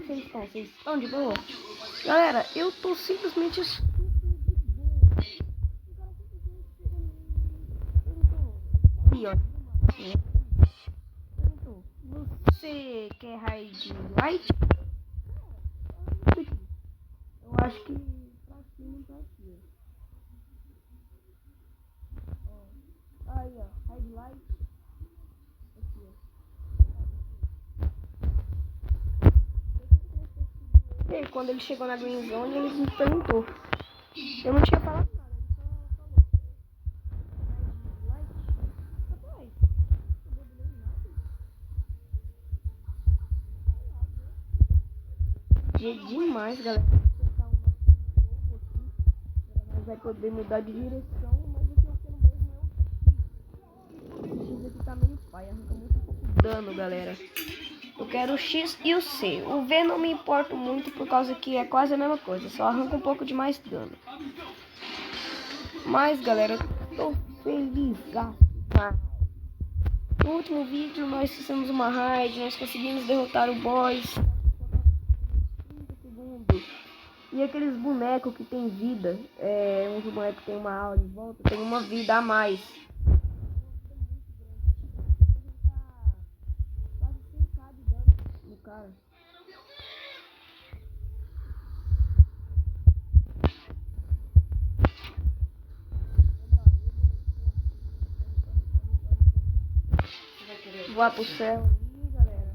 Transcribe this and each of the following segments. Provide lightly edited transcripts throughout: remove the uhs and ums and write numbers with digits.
Vocês estão de boa? Galera, eu tô simplesmente aqui, ó. Você quer raid light? Eu acho que pra cima e pra aqui. Ó. Aí, ó, raid light. Aqui, ó. E quando ele chegou na Green Zone, ele me perguntou. Eu não tinha falado nada, ele só falou. É demais, galera. Vai poder mudar de direção, mas o que eu quero mesmo é o X. O X aqui tá meio pai, arranca muito pouco dano, galera. Eu quero o X e o C. O V não me importa muito por causa que é quase a mesma coisa, só arranca um pouco de mais dano. Mas, galera, eu tô feliz. No último vídeo nós fizemos uma raid, nós conseguimos derrotar o boss. 30 segundos. E aqueles bonecos que tem vida, uns bonecos que tem uma aura em volta, tem uma vida a mais. Quase 100k de dano no cara. Voar pro céu aí, galera.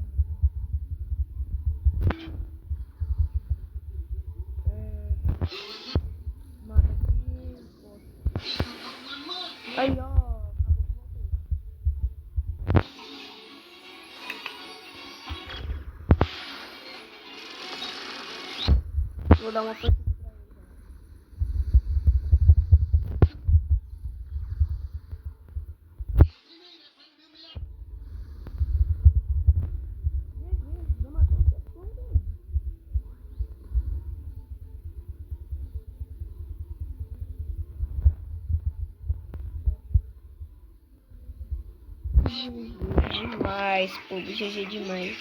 Mata aqui. Aí, ó. Vou dar uma força pra ele, galera. Já matou o segundo aí. Demais, pô, GG demais.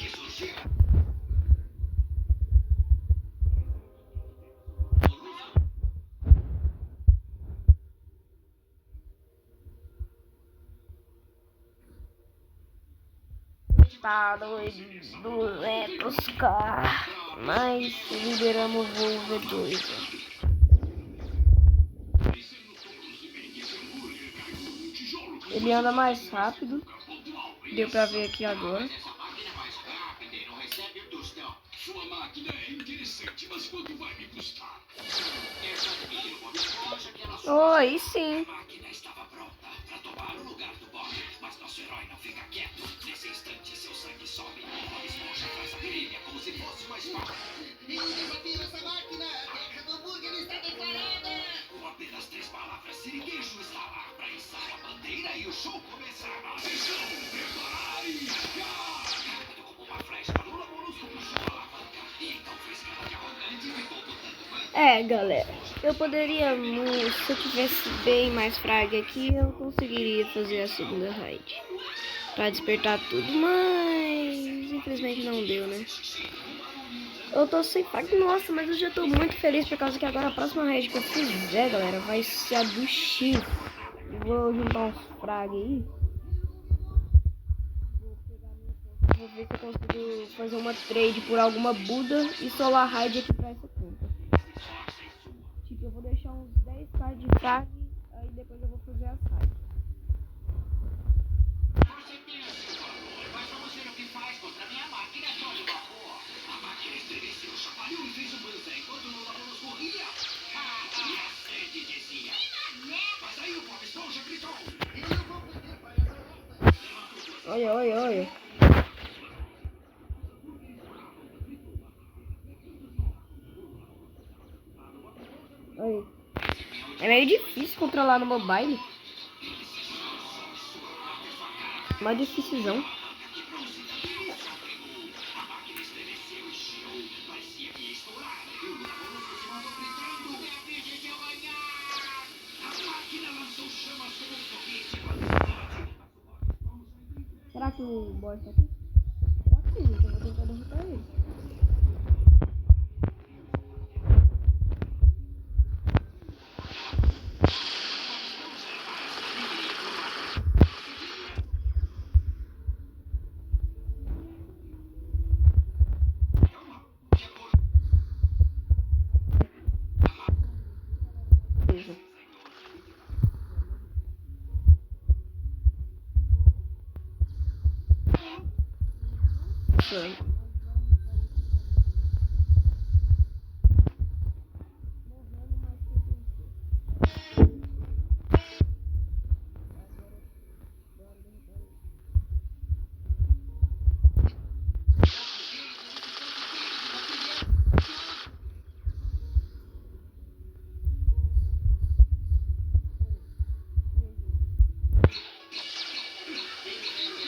Tá doido, 200k. Mas liberamos o voo V2. Ele anda mais rápido. Deu pra ver aqui agora. Oh, aí sim. Galera, eu poderia, se eu tivesse bem mais frag aqui, eu conseguiria fazer a segunda raid pra despertar tudo, mas infelizmente não deu, né? Eu tô sem frag, nossa, mas eu já tô muito feliz por causa que agora a próxima raid que eu fizer, galera, vai ser a do X. Vou juntar uns frag aí. Vou ver se eu consigo fazer uma trade por alguma Buda e solar raid aqui pra essa conta. Tipo, eu vou deixar uns 10k de frag, aí depois eu vou fazer a raid. Olha. Aí. É meio difícil controlar no mobile. Mais dificilzão. Será que o boss tá aqui? Tá sim, então eu vou tentar derrotar ele.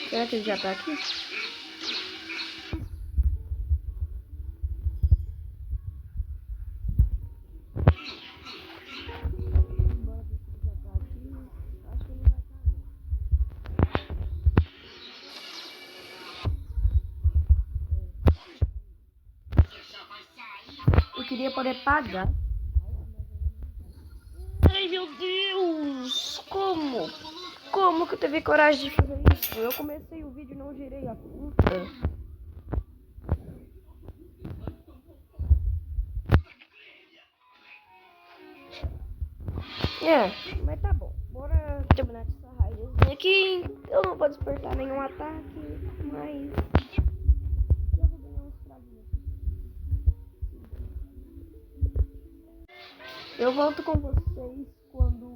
Será que ele já tá aqui? Eu queria poder pagar. Ai, meu Deus! Como? Como que eu teve coragem de fazer isso? Eu comecei o vídeo e não girei a puta. Mas tá bom. Bora terminar com essa raiva aqui. Eu não vou despertar nenhum ataque, mas eu vou ganhar uns fraguinhos. Eu volto com vocês quando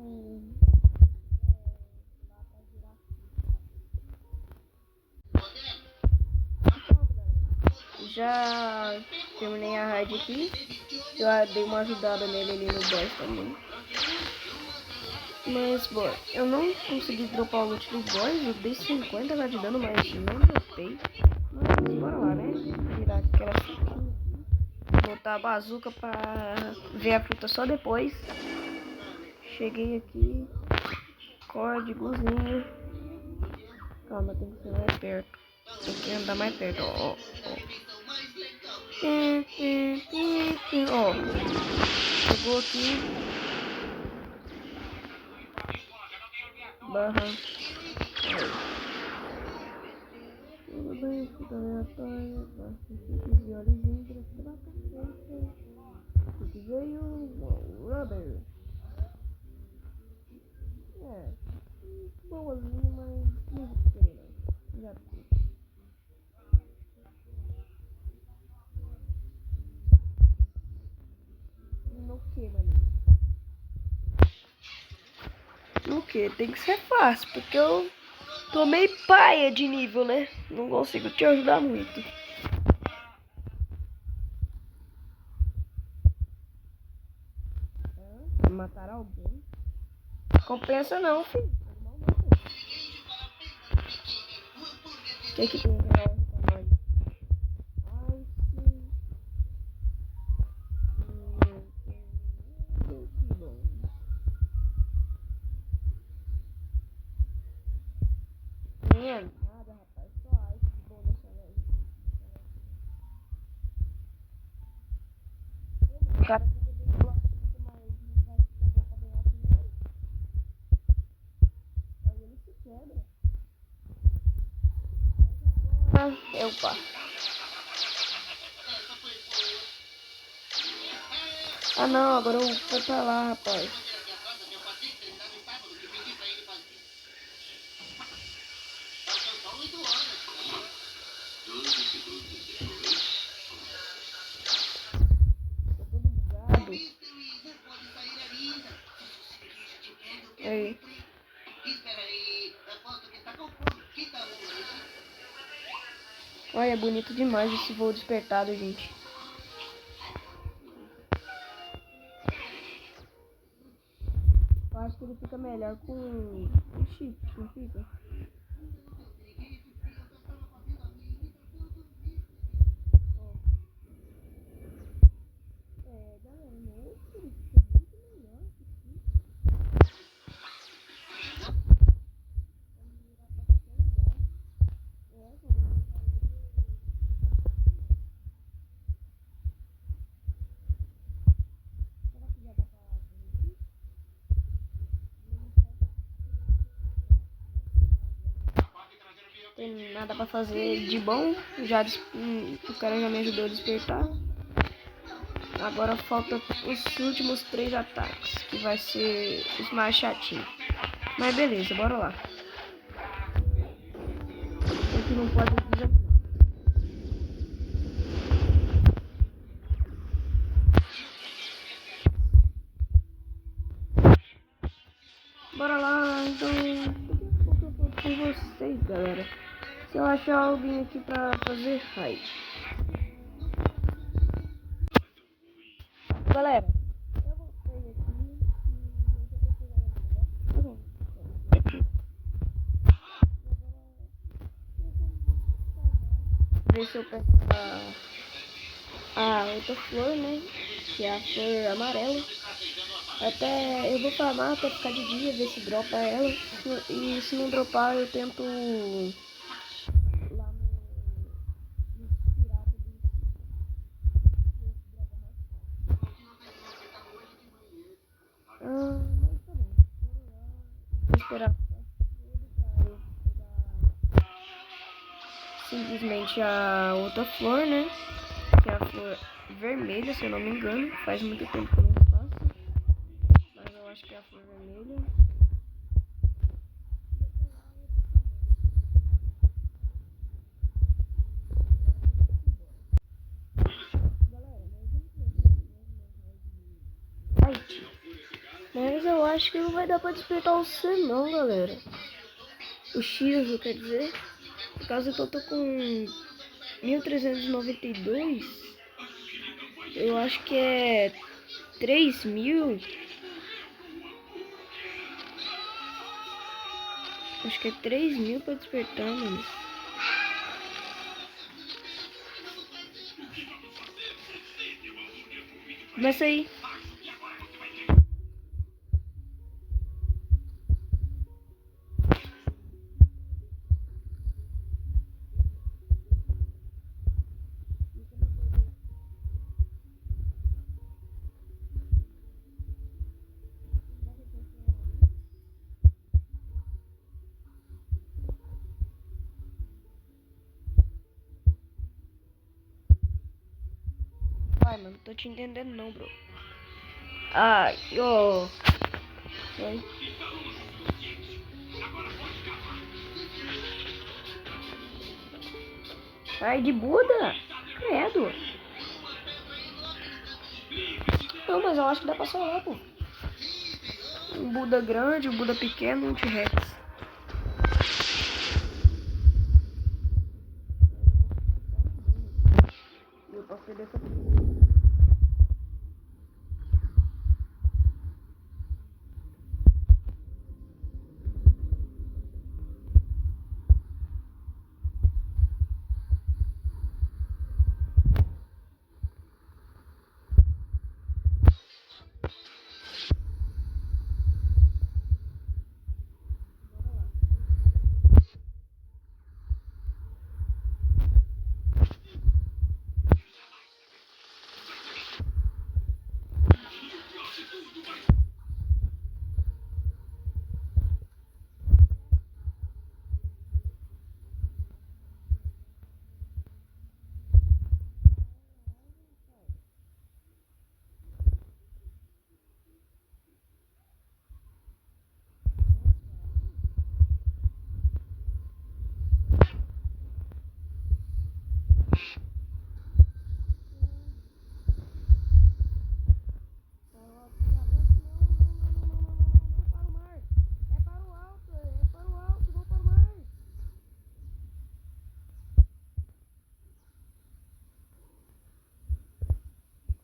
já terminei a raid aqui. Eu dei uma ajudada nele ali no boss também. Mas, bora, eu não consegui dropar o loot do boss. Eu dei 50 de dano, mas não dropei. Mas bora lá, né? Virar aquela frutinha. Botar a bazuca pra ver a fruta só depois. Cheguei aqui. Códigozinho. Calma, tem que ser mais perto. Tem que andar mais perto, ó. Ó. Chegou aqui. Barra. Tudo bem, tudo aleatório. Visualizinho, direto pra cacete. Aqui veio Rubber. Boazinho, mas não vou querer não. Já tem. No que, maninho? No que? Tem que ser fácil, porque eu tomei paia de nível, né? Não consigo te ajudar muito. Matar alguém? Compensa não, filho. O que tem pra nós? Ai, sim. Que bom. Nada, rapaz. Só ice de boa nessa lei. O cara Opa. Ah não, agora eu vou pra lá, rapaz. Tô todo bugado. Aí. Olha, é bonito demais esse voo despertado, gente. Eu acho que ele fica melhor com o chip, não fica? Galera, não, ele fica muito melhor. Tem nada pra fazer de bom. O cara já me ajudou a despertar. Agora falta os últimos 3 ataques, que vai ser os mais chatinhos. Mas beleza, bora lá. Esse não pode desafiar. achar alguém aqui pra fazer raid. Galera, eu vou sair aqui e ver se eu pego a outra flor, né? Que é a flor amarela. Até eu vou farmar até ficar de dia, ver se dropa ela. E se não dropar, eu tento lá no pirata mas tá bom. Vou esperar simplesmente a outra flor, né? Que é a flor vermelha, se eu não me engano. Faz muito tempo que eu não faço. Mas eu acho que é a flor vermelha. Mas eu acho que não vai dar pra despertar o C não, galera. O X, quer dizer. Por causa que eu tô com 1392. Eu acho que é 3000. Acho que é 3000 pra despertar, mano. Começa aí. Ai, mano, tô te entendendo não, bro. Ai, ó. Oi. Ai, de Buda? Credo. Não, mas eu acho que dá pra salvar, pô. Um Buda grande, um Buda pequeno, um T-Rex. Eu posso perder essa...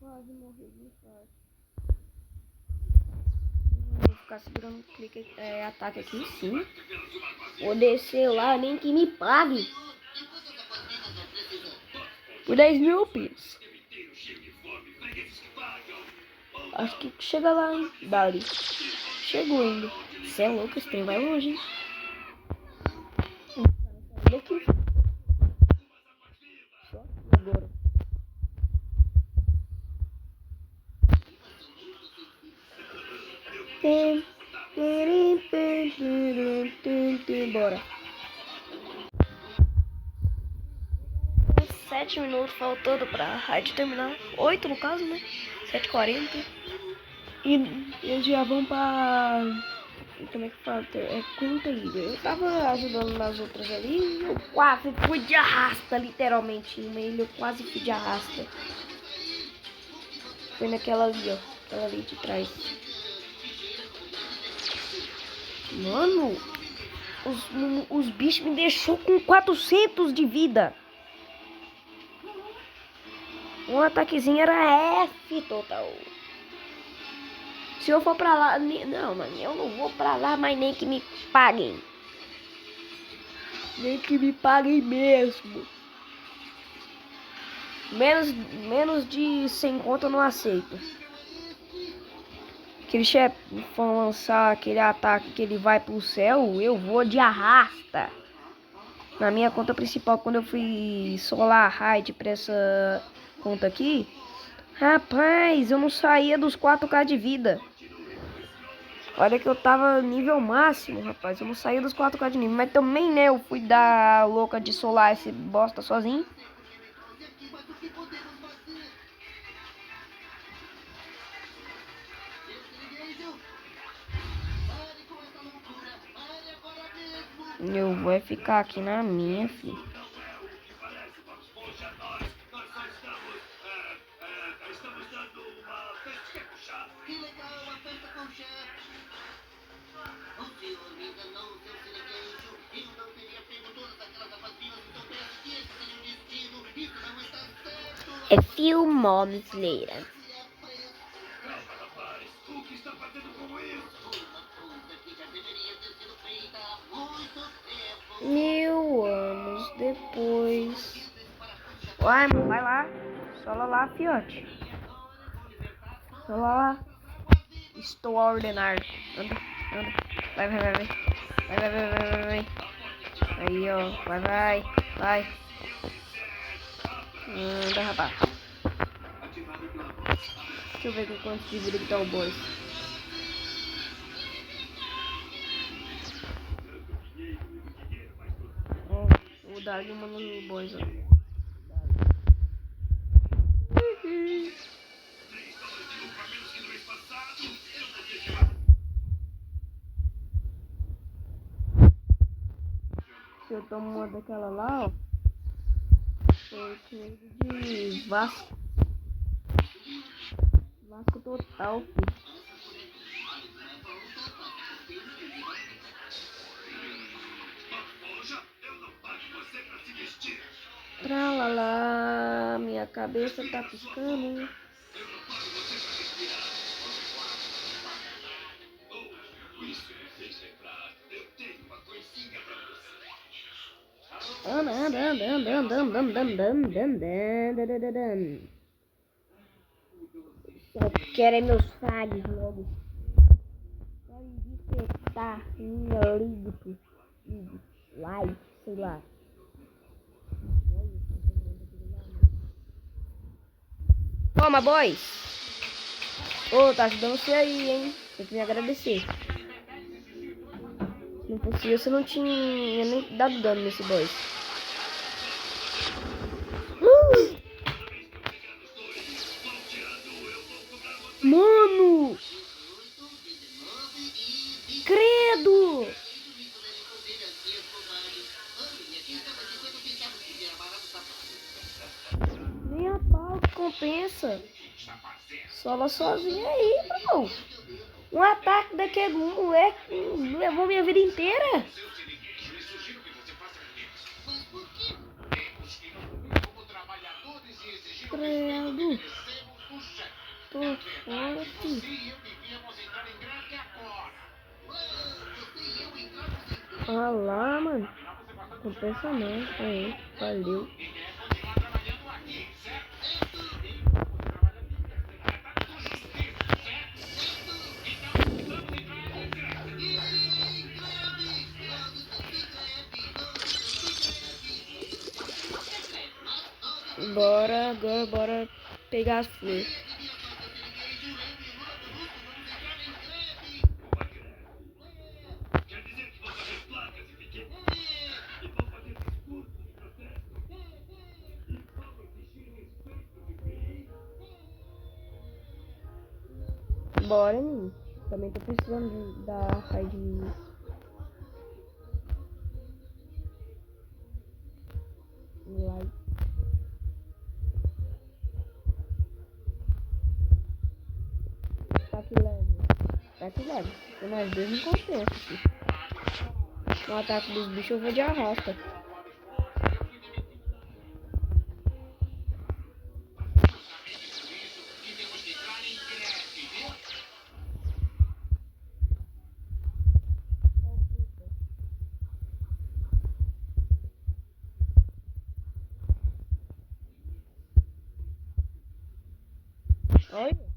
Quase morri de infarto. Vou ficar segurando o clique, ataque aqui em cima. Vou descer lá, nem que me pague. Por 10.000 rupias. Acho que chega lá, hein? Dali. Chegou ainda. Você é louco, esse trem vai longe, hein? Daqui. Só agora. Bora. 7 minutos faltando pra raid terminar. 8 no caso, né? 7h40. E eles já vão pra... Como é que fala? É quinta liga. Eu tava ajudando nas outras ali. Eu quase fui de arrasta, literalmente. Em uma ilha eu quase fui de arrasta. Foi naquela ali, ó. Aquela ali de trás. Mano, Os bichos me deixou com 400 de vida. Um ataquezinho era F total. Se eu for pra lá... Não, mano, eu não vou pra lá, mas nem que me paguem. Nem que me paguem mesmo. Menos de 100 conto eu não aceito. Aquele chefe for lançar aquele ataque que ele vai pro céu, eu vou de arrasta. Na minha conta principal, quando eu fui solar raid pra essa conta aqui, rapaz, eu não saía dos 4k de vida. Olha que eu tava nível máximo, rapaz. Eu não saía dos 4k de nível. Mas também, né, eu fui dar louca de solar esse bosta sozinho. Eu vou ficar aqui na minha, filho. A few moments later. Mil anos depois. Uai, mano, vai lá. Sola lá, fiote. Sola lá. Estou a ordenar. Anda, anda. Vai. Vai. Aí, ó. Vai. Anda, rapaz. Deixa eu ver com quantos de vida que tá o boss. Ó, vou dar ali uma no boss, ó. Se eu tomo uma daquela lá, ó. Foi de Vasco. Vasco total, filho. Tralalá, minha cabeça tá piscando. Só quero é meus frags logo. Quero despertar minha ligue, like, sei lá. Toma, boys. Ô, tá ajudando você aí, hein? Tem que me agradecer. Se não fosse eu, você não tinha nem dado dano nesse boys. Mano! Credo! Nem a pau que compensa. Sola sozinha aí, bro. Um ataque daquele moleque levou minha vida inteira. Credo. Tô fora, filho. Ah lá, mano. Compensa não. Aí, valeu. Bora pegar as flores. Bora, menino. Também tô precisando da raid. Like. Tá que leve. Tem mais dois não compensa, filho. No ataque dos bichos eu vou de arrasta. Olha.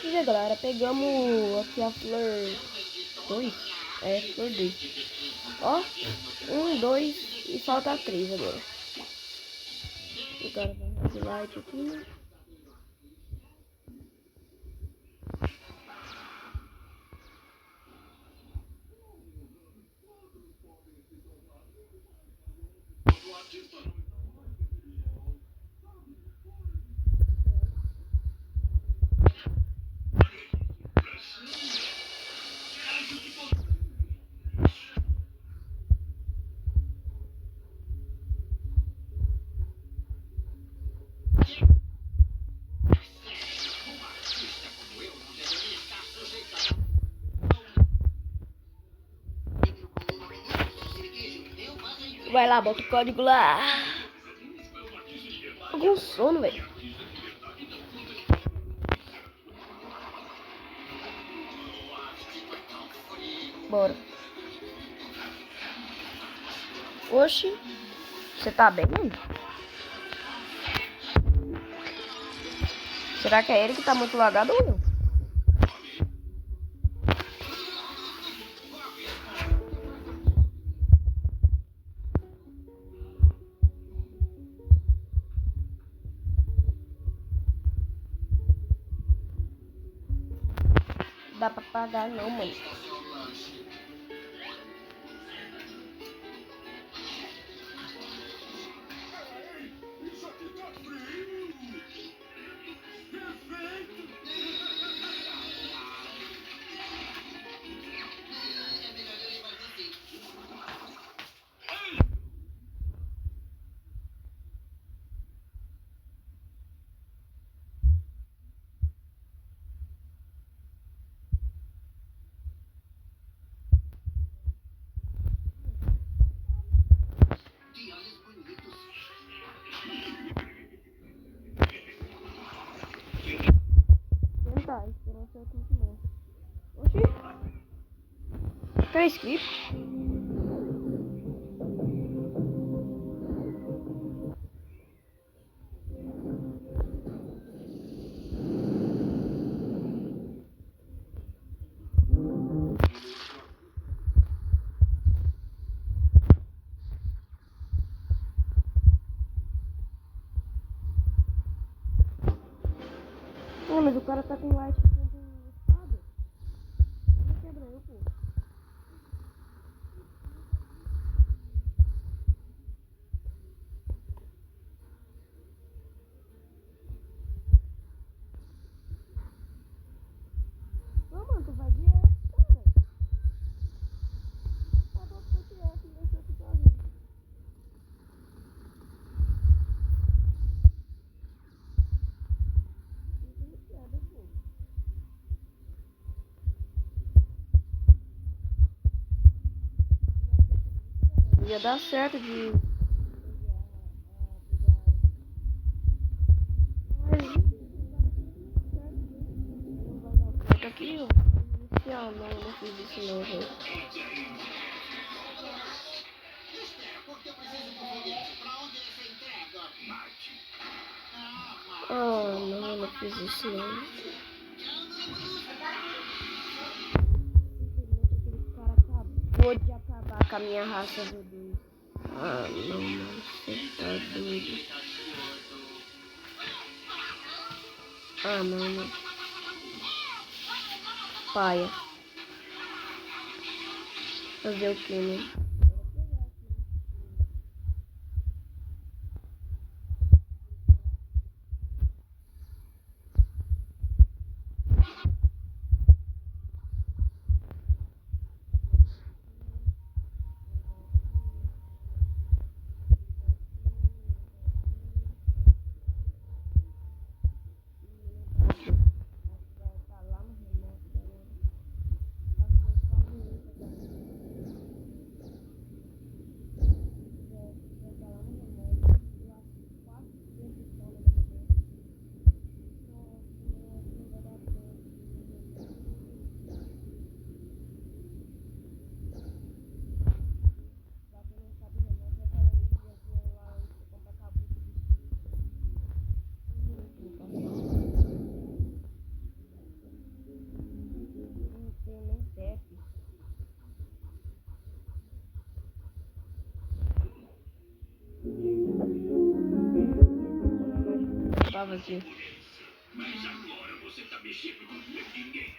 E aí, galera, pegamos aqui a flor 2. É, flor 2. Ó, 1, 2 e falta 3 agora. Agora vamos de light aqui. Vai lá, bota o código lá. Tô com sono, velho. Bora. Oxi. Você tá bem, mano? Será que é ele que tá muito lagado ou eu? Dá pra pagar não, mano. Tentar, esperar ser muito bom. Oxi. Tá escrito? Mas o cara tá com light com espada. Não quebra eu, pô. Ô, mano, tu vai de F, cara. Tá bom que eu de F, não deixa eu ficar sozinho. Ia dar certo de... Mas... aqui, ó. Não fiz isso não, velho. Ah, não fiz isso não. Acabou de acabar com a minha raça V2. Ah, não, mano, você tá doido. Ah, não, mano. paia. Fazer o que, né? Aqui. Mas agora você tá mexendo com ninguém.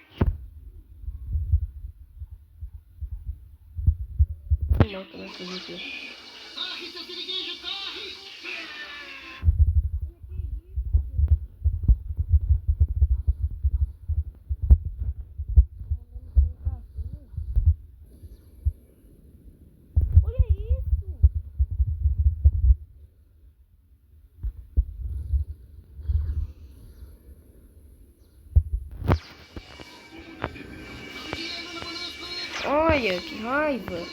Não, como é que eu aqui? Corre, seu siriguejo, corre! Olha isso! Olha, que raiva!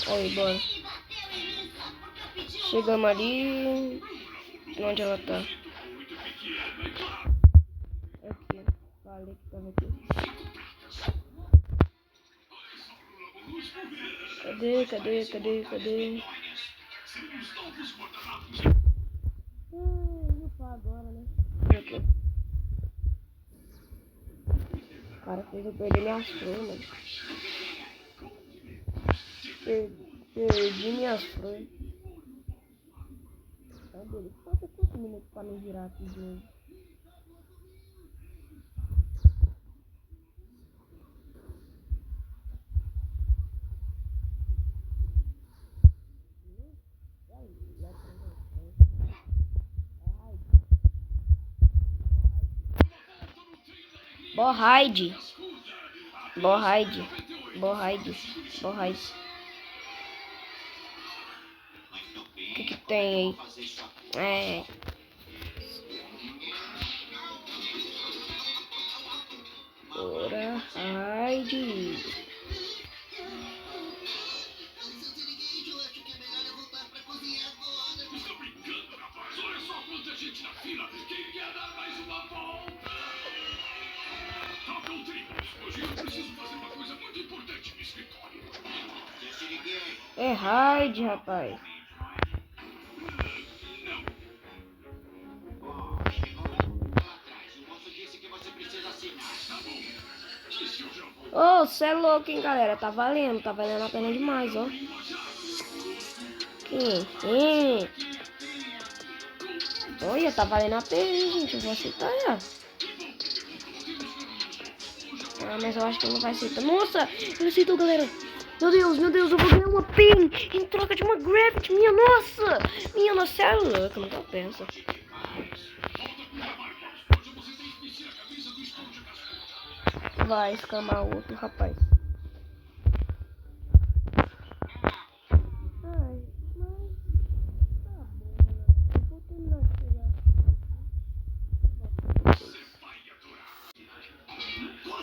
Aí, bora. Chegamos ali. Onde ela tá? Aqui. Falei que tava aqui. Cadê? Vou pá agora, né? Aqui. O cara fez eu perder minhas flores, mano. Perdi minhas flores. Cadê ele? Falta 5 minutos pra me virar aqui de novo. Borraide. O que tem aí? Borraide. É raid, rapaz. Ô, cê é louco, hein, galera. Tá valendo a pena demais, ó. Olha, tá valendo a pena, gente. Eu vou aceitar ela. Ah, mas eu acho que não vai aceitar. Nossa, eu aceitou, galera. Meu Deus, eu vou ganhar uma PIN em troca de uma Gravity. Minha nossa, é louca, não compensa. Vai escamar outro, rapaz. Ai, mas tá bom, né? Eu vou terminar de pegar.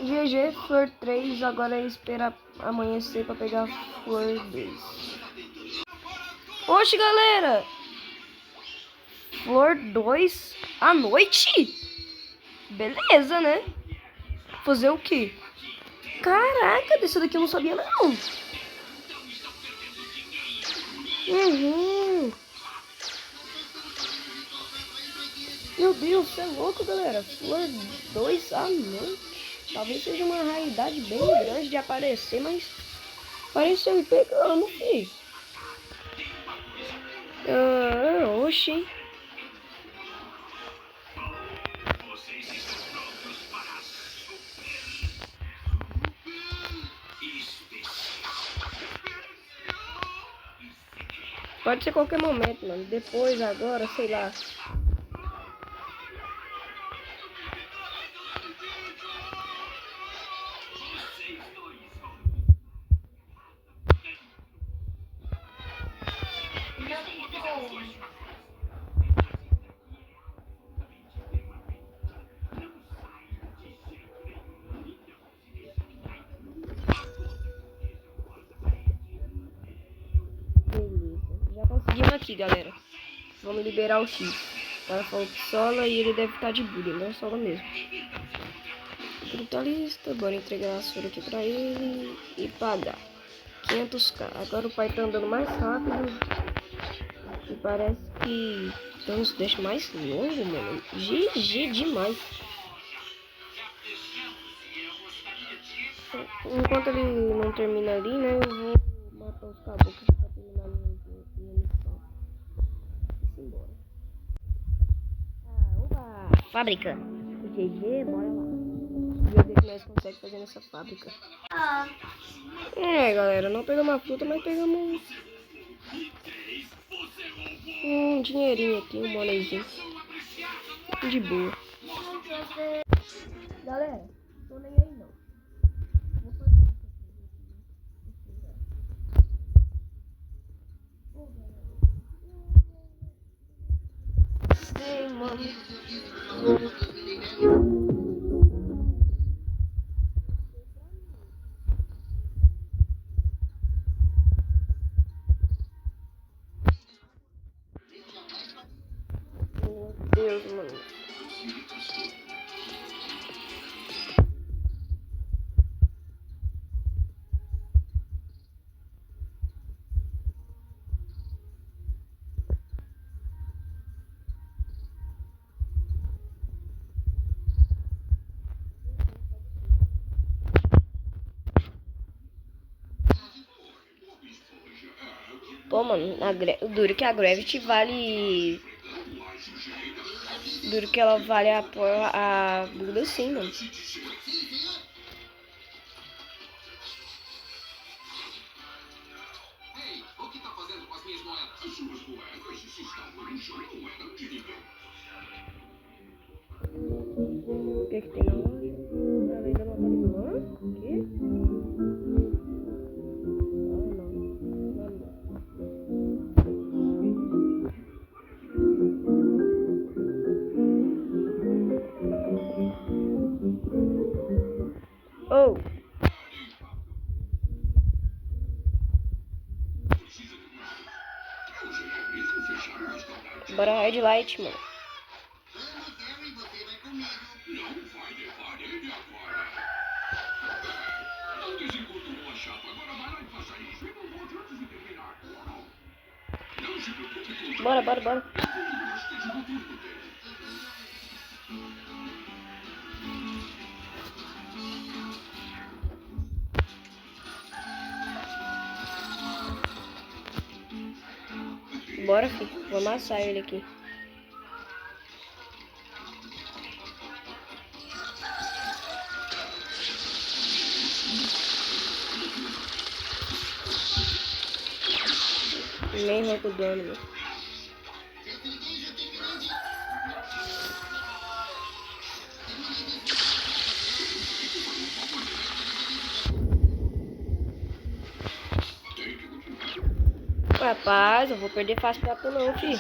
GG, Flor 3, agora é esperar amanhecer pra pegar Flor 2. Oxe, galera! Flor 2 à noite? Beleza, né? Fazer o quê? Caraca, desse daqui eu não sabia não. Meu Deus, você é louco, galera. Flor 2 à noite. Talvez seja uma raridade bem grande de aparecer, mas apareceu e pegamos, filho. Oxi. Vocês estão prontos para a super especial. Pode ser qualquer momento, mano. Depois, agora, sei lá. Beleza. Já conseguimos aqui, galera. Vamos liberar o X. O cara falou que sola e ele deve estar de bullying, não sola mesmo. Brutalista, bora entregar a sua aqui pra ele e pagar 500k. Agora o pai tá andando mais rápido e parece que então nos deixa mais longo, mano. GG demais. Enquanto ele não termina ali, né, eu vou matar os caboclos pra terminar minha missão. E embora. Opa! Fábrica. GG, bora lá. Ver o que nós conseguimos fazer nessa fábrica. Galera, não pegamos a fruta, mas pegamos um dinheirinho aqui, um molezinho. De boa. Galera, tô nem aí não. Vou fazer sim, mano. Meu Deus, mano. Pô, mano, duro que a Gravity vale. Duro que ela vale a Buda sim, mano. Ei, o que tá fazendo com as minhas moedas? As suas moedas estavam no chão, não eram de ninguém. O que tem na loja? Ela ainda não atualizou. O quê? Oh! Bora Highlight, mano. Não vai levar ele agora. Não desencortou a chapa, agora vai lá e faça isso. E não volte antes de terminar. Não se preocupe com Bora. eu vou no restante do turno dele. Bora, filho. Vou amassar ele aqui. Nem rouco o dano, meu. Rapaz, eu vou perder fácil pra tu não, filho.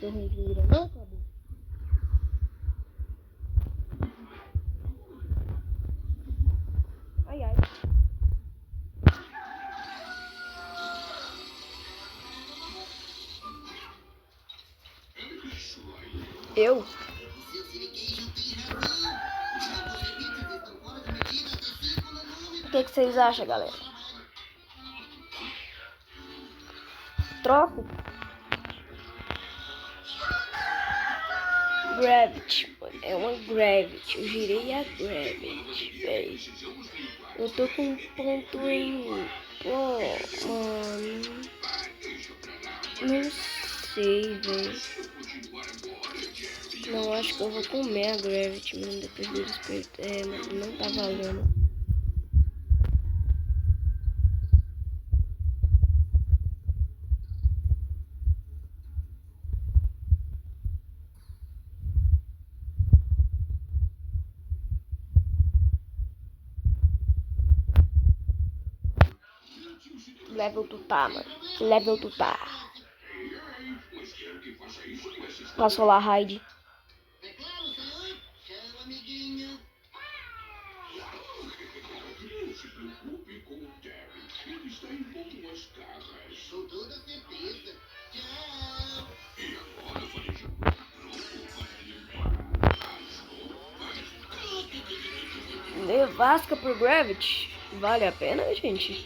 Tô revirando, não, acabou. Ai, ai. Eu? O que vocês acham, galera? troço. Gravity, mano. É uma Gravity. Eu girei a Gravity, velho. Eu tô com um ponto em... Pô, mano. Não sei, velho. Não, acho que eu vou comer a Gravity, mano. Depois do despertar. É, mano, não tá valendo. Que level tu tá, mano? Que level tu tá? Passou lá, Raid. É claro, senhor. Tchau, amiguinho. Não se preocupe com o Terry. Ele está em boas garras. Com toda certeza. Tchau. E agora farei Nevasca por Gravity. Vale a pena, gente?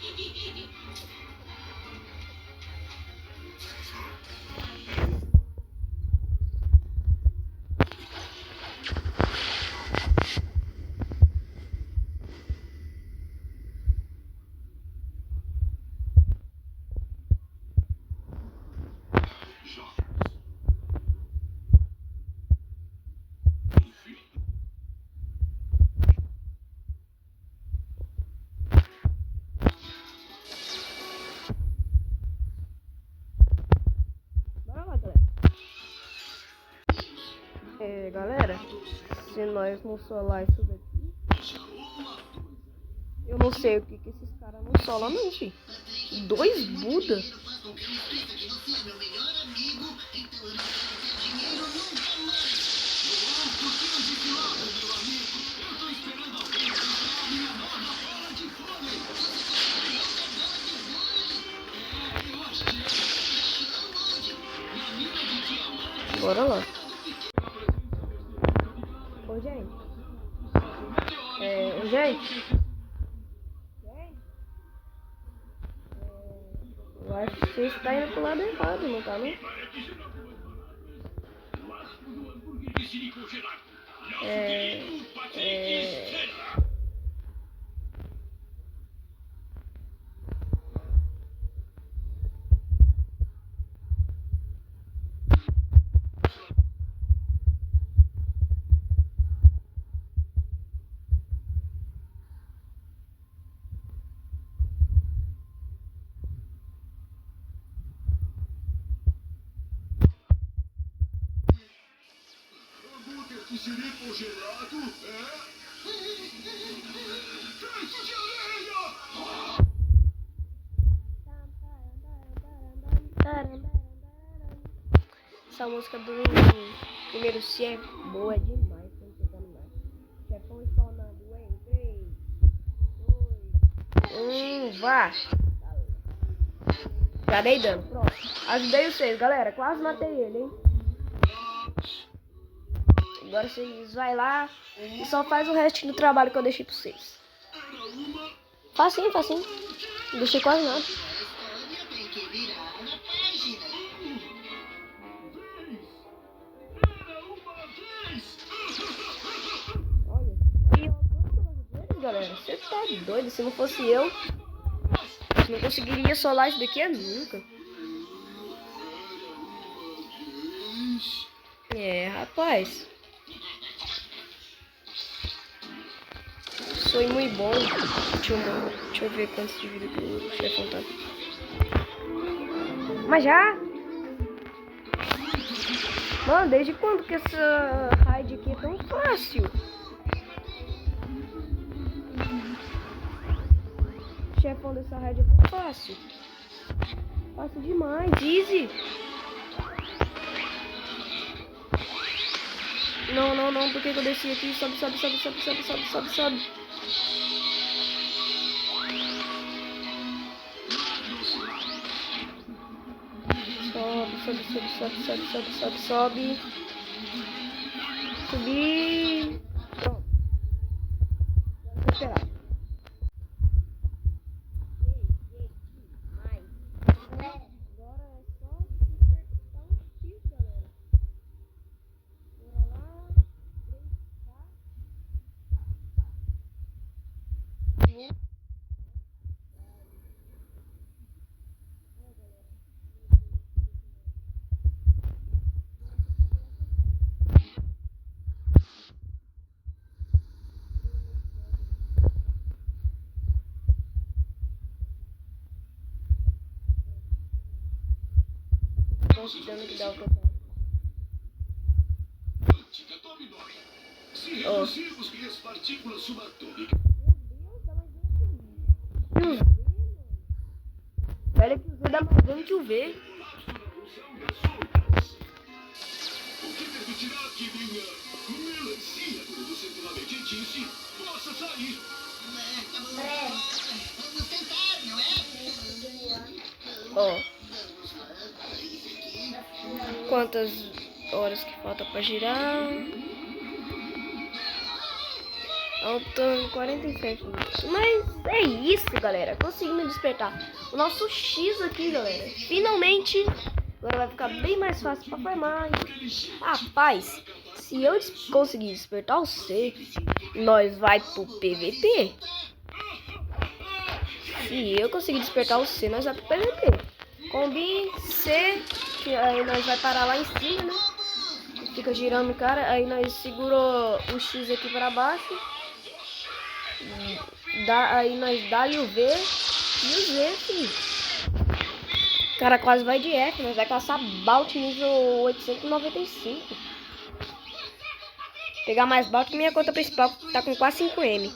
Bora lá, galera. Galera, se nós não solar isso daqui, eu não sei o que esses caras não solam não, filho. 2 Buda. Faz com que eu esqueça que você é meu melhor amigo, então eu não quero ter dinheiro nunca mais. No alto 15 quilômetros, meu amigo. Eu tô esperando alguém pra usar minha nova bola de vôlei. Eu acho que na mina de diamante. Bora lá. Ô, gente. Gente. Eu acho que você está indo pro lado errado, não tá, não? hambúrguer que seria congelado, é? Feito de areia! Essa música do primeiro C é boa demais. Quando você tá no mar. Chefão estornando em 3, 2, 1, vá! Já dei dano, pronto. Ajudei vocês, galera. Quase matei ele, hein? Agora vocês vai lá e só faz o resto do trabalho que eu deixei pra vocês. Facinho, facinho. Não deixei quase nada. A história tem que virar a página. Olha, aí, ó, galera, você tá doido? Se não fosse eu, não conseguiria solar isso daqui nunca. Rapaz. Sou muito bom. Deixa eu ver quantos de vida que o chefão tá. Mas já? Mano, desde quando que essa raid aqui é tão fácil? O chefão dessa raid é tão fácil. Fácil demais, easy. Não, por que eu desci aqui? Sobe. Sobe. Subir. Pronto. Vou esperar. Agora é dano que dá o total. Quântica, tome nota. Se reduzirmos minhas partículas subatômicas. Velho, que o Z dá mais dano que o V. O que permitirá que minha melancia produzida pela meditice possa sair. Vamos tentar, não é? Ó. Quantas horas que falta pra girar? Faltam 47 minutos. Mas é isso, galera. Conseguimos despertar o nosso X aqui, galera. Finalmente, agora vai ficar bem mais fácil pra farmar. Rapaz, se eu conseguir despertar o C, nós vai pro PVP. Se eu conseguir despertar o C, nós vai pro PVP. Combine C, que aí nós vai parar lá em cima, né? Fica girando, cara. Aí nós segura o X aqui para baixo. Aí nós dá o V e o Z, filho. O cara quase vai de F, nós vai caçar Balt nível 895. Pegar mais Balt que minha conta principal, que tá com quase 5M.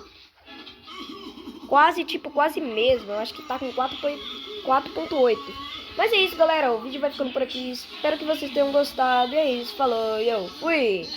Quase, tipo, quase mesmo. Eu acho que tá com 4.8. Mas é isso, galera. O vídeo vai ficando por aqui. Espero que vocês tenham gostado. E é isso. Falou. Eu fui.